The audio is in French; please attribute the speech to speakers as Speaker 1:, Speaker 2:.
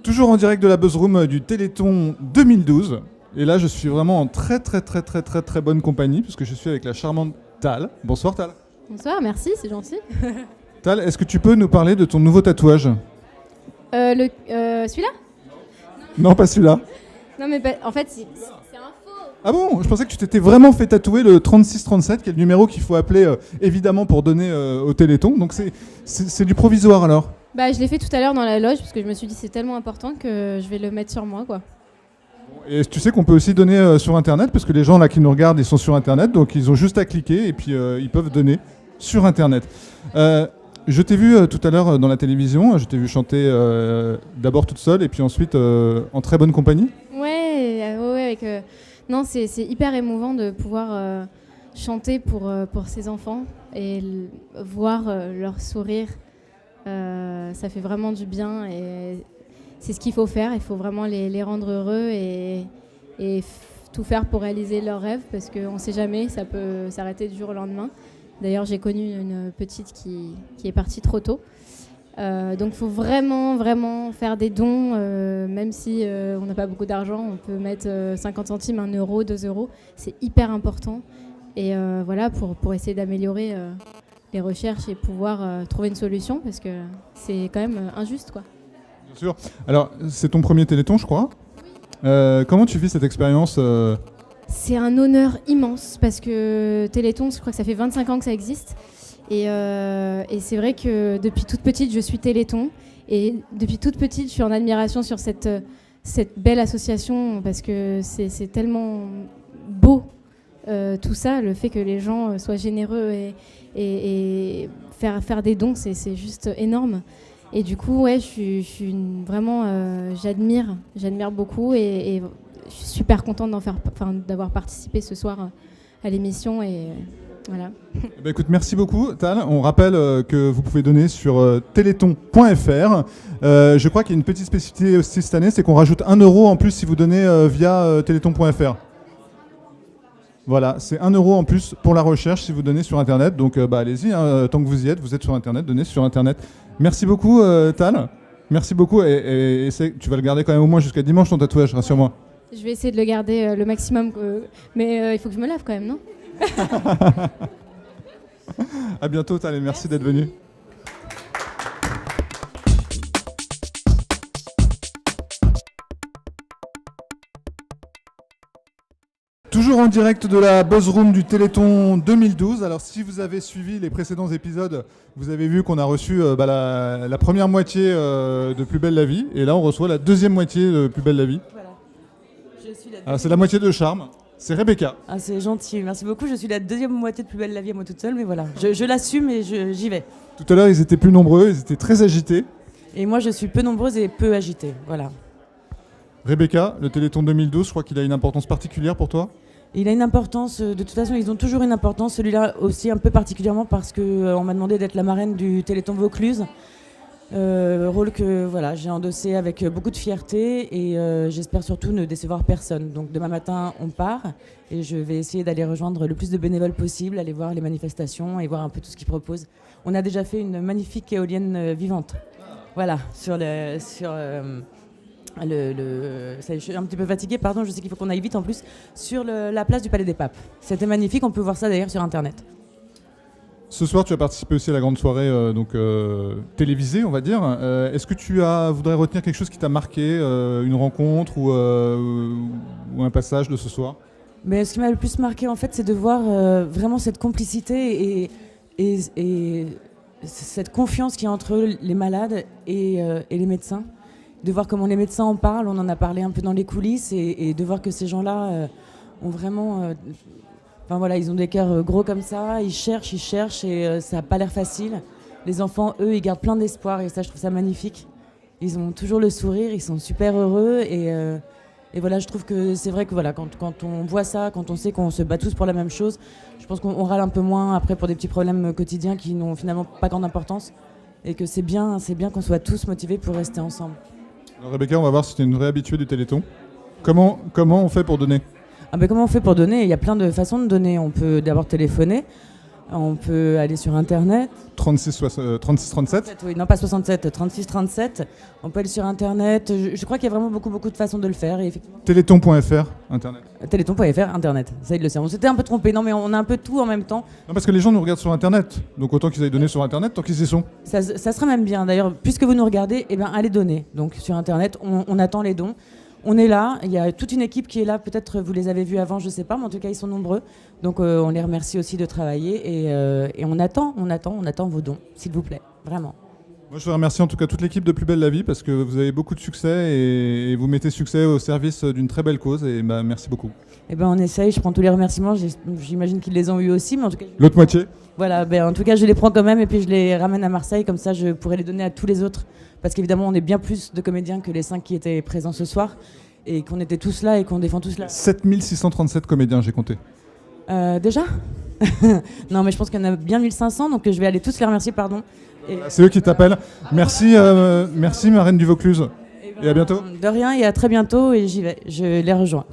Speaker 1: Toujours en direct de la Buzzroom du Téléthon 2012. Et là, je suis vraiment en très bonne compagnie puisque je suis avec la charmante Tal. Bonsoir Tal.
Speaker 2: Bonsoir, merci, c'est gentil.
Speaker 1: Tal, est-ce que tu peux nous parler de ton nouveau tatouage ?
Speaker 2: Celui-là ?
Speaker 1: Non, pas celui-là.
Speaker 2: Non, mais en fait, c'est un faux.
Speaker 1: Ah bon ? Je pensais que tu t'étais vraiment fait tatouer le 3637, qui est le numéro qu'il faut appeler évidemment pour donner au Téléthon. Donc c'est du provisoire alors ?
Speaker 2: Bah, je l'ai fait tout à l'heure dans la loge parce que je me suis dit c'est tellement important que je vais le mettre sur moi, quoi.
Speaker 1: Et tu sais qu'on peut aussi donner sur Internet, parce que les gens là qui nous regardent, ils sont sur Internet, donc ils ont juste à cliquer et puis ils peuvent donner sur Internet. Je t'ai vu tout à l'heure dans la télévision, je t'ai vu chanter d'abord toute seule et puis ensuite en très bonne compagnie.
Speaker 2: Ouais, avec... Non, c'est hyper émouvant de pouvoir chanter pour ces enfants et voir leur sourire. Ça fait vraiment du bien et c'est ce qu'il faut faire. Il faut vraiment les rendre heureux et tout faire pour réaliser leurs rêves parce qu'on ne sait jamais, ça peut s'arrêter du jour au lendemain. D'ailleurs, j'ai connu une petite qui est partie trop tôt. Donc il faut vraiment faire des dons, même si on n'a pas beaucoup d'argent, on peut mettre 50 centimes, 1 euro, 2 euros. C'est hyper important. Et voilà, pour essayer d'améliorer les recherches et pouvoir trouver une solution, parce que c'est quand même injuste, quoi.
Speaker 1: Bien sûr. Alors, c'est ton premier Téléthon, je crois. Comment tu vis cette expérience
Speaker 2: C'est un honneur immense, parce que Téléthon, je crois que ça fait 25 ans que ça existe. Et c'est vrai que depuis toute petite, je suis Téléthon. Et depuis toute petite, je suis en admiration sur cette belle association, parce que c'est tellement beau, tout ça, le fait que les gens soient généreux et faire des dons, c'est juste énorme. Et du coup, ouais, je suis vraiment, j'admire beaucoup et je suis super contente d'avoir participé ce soir à l'émission et voilà.
Speaker 1: Bah écoute, merci beaucoup Tal. On rappelle que vous pouvez donner sur téléthon.fr. Je crois qu'il y a une petite spécificité aussi cette année, c'est qu'on rajoute 1 euro en plus si vous donnez via téléthon.fr. Voilà, c'est 1 euro en plus pour la recherche si vous donnez sur Internet. Donc allez-y, tant que vous y êtes, vous êtes sur Internet, donnez sur Internet. Merci beaucoup Tal. Merci beaucoup et tu vas le garder quand même au moins jusqu'à dimanche ton tatouage, rassure-moi.
Speaker 2: Je vais essayer de le garder le maximum, mais il faut que je me lave quand même, non ?
Speaker 1: À bientôt Tal et merci d'être venu. Toujours en direct de la Buzzroom du Téléthon 2012. Alors si vous avez suivi les précédents épisodes, vous avez vu qu'on a reçu la première moitié de Plus belle la vie. Et là on reçoit la deuxième moitié de Plus belle la vie.
Speaker 3: Voilà. Je suis
Speaker 1: c'est la moitié de Charme. C'est Rebecca.
Speaker 3: Ah, c'est gentil, merci beaucoup. Je suis la deuxième moitié de Plus belle la vie à moi toute seule, mais voilà. Je l'assume et j'y vais.
Speaker 1: Tout à l'heure ils étaient plus nombreux, ils étaient très agités.
Speaker 3: Et moi je suis peu nombreuse et peu agitée, voilà.
Speaker 1: Rebecca, le Téléthon 2012, je crois qu'il a une importance particulière pour toi ?
Speaker 3: Il a une importance, de toute façon ils ont toujours une importance, celui-là aussi un peu particulièrement parce qu'on m'a demandé d'être la marraine du Téléthon Vaucluse. Rôle que voilà, j'ai endossé avec beaucoup de fierté et j'espère surtout ne décevoir personne. Donc demain matin on part et je vais essayer d'aller rejoindre le plus de bénévoles possible, aller voir les manifestations et voir un peu tout ce qu'ils proposent. On a déjà fait une magnifique éolienne vivante. Voilà, je suis un petit peu fatiguée, pardon, je sais qu'il faut qu'on aille vite en plus, sur la place du Palais des Papes. C'était magnifique, on peut voir ça d'ailleurs sur Internet.
Speaker 1: Ce soir, tu as participé aussi à la grande soirée télévisée, on va dire. Est-ce que tu voudrais retenir quelque chose qui t'a marqué, une rencontre ou un passage de ce soir ?
Speaker 3: Mais ce qui m'a le plus marqué, en fait, c'est de voir vraiment cette complicité et cette confiance qu'il y a entre les malades et les médecins. De voir comment les médecins en parlent, on en a parlé un peu dans les coulisses, et de voir que ces gens-là ont vraiment... ils ont des cœurs gros comme ça, ils cherchent et ça n'a pas l'air facile. Les enfants, eux, ils gardent plein d'espoir et ça, je trouve ça magnifique. Ils ont toujours le sourire, ils sont super heureux et voilà, je trouve que c'est vrai que voilà, quand on voit ça, quand on sait qu'on se bat tous pour la même chose, je pense qu'on râle un peu moins après pour des petits problèmes quotidiens qui n'ont finalement pas grande importance et que c'est bien qu'on soit tous motivés pour rester ensemble.
Speaker 1: Alors Rebecca, on va voir si tu es une vraie habituée du Téléthon. Comment on fait pour donner ?
Speaker 3: Comment on fait pour donner ? Il y a plein de façons de donner. On peut d'abord téléphoner. On peut aller sur Internet.
Speaker 1: 3637.
Speaker 3: Oui, non, pas 67, 36-37. On peut aller sur Internet. Je crois qu'il y a vraiment beaucoup de façons de le faire. Et effectivement,
Speaker 1: Téléthon.fr, Internet.
Speaker 3: Téléthon.fr, Internet. Ça, il le sait. On s'était un peu trompé. Non, mais on a un peu tout en même temps.
Speaker 1: Non, parce que les gens nous regardent sur Internet. Donc autant qu'ils aillent donner sur Internet tant qu'ils y sont.
Speaker 3: Ça sera même bien. D'ailleurs, puisque vous nous regardez, eh ben, allez donner. Donc sur Internet, on attend les dons. On est là, il y a toute une équipe qui est là, peut-être vous les avez vus avant, je ne sais pas, mais en tout cas ils sont nombreux. Donc on les remercie aussi de travailler et on attend vos dons, s'il vous plaît, vraiment.
Speaker 1: Moi je veux remercier en tout cas toute l'équipe de Plus Belle la Vie parce que vous avez beaucoup de succès et vous mettez succès au service d'une très belle cause et bah, merci beaucoup.
Speaker 3: Eh ben on essaye, je prends tous les remerciements, j'imagine qu'ils les ont eu aussi, mais en tout cas...
Speaker 1: L'autre moitié.
Speaker 3: Voilà, en tout cas je les prends quand même et puis je les ramène à Marseille, comme ça je pourrai les donner à tous les autres. Parce qu'évidemment on est bien plus de comédiens que les 5 qui étaient présents ce soir et qu'on était tous là et qu'on défend tous là.
Speaker 1: 7637 comédiens j'ai compté.
Speaker 3: Déjà Non mais je pense qu'il y en a bien 1500, donc je vais aller tous les remercier, pardon.
Speaker 1: C'est eux qui t'appellent. Merci, merci Marraine du Vaucluse. Et à bientôt.
Speaker 3: De rien et à très bientôt et j'y vais, je les rejoins.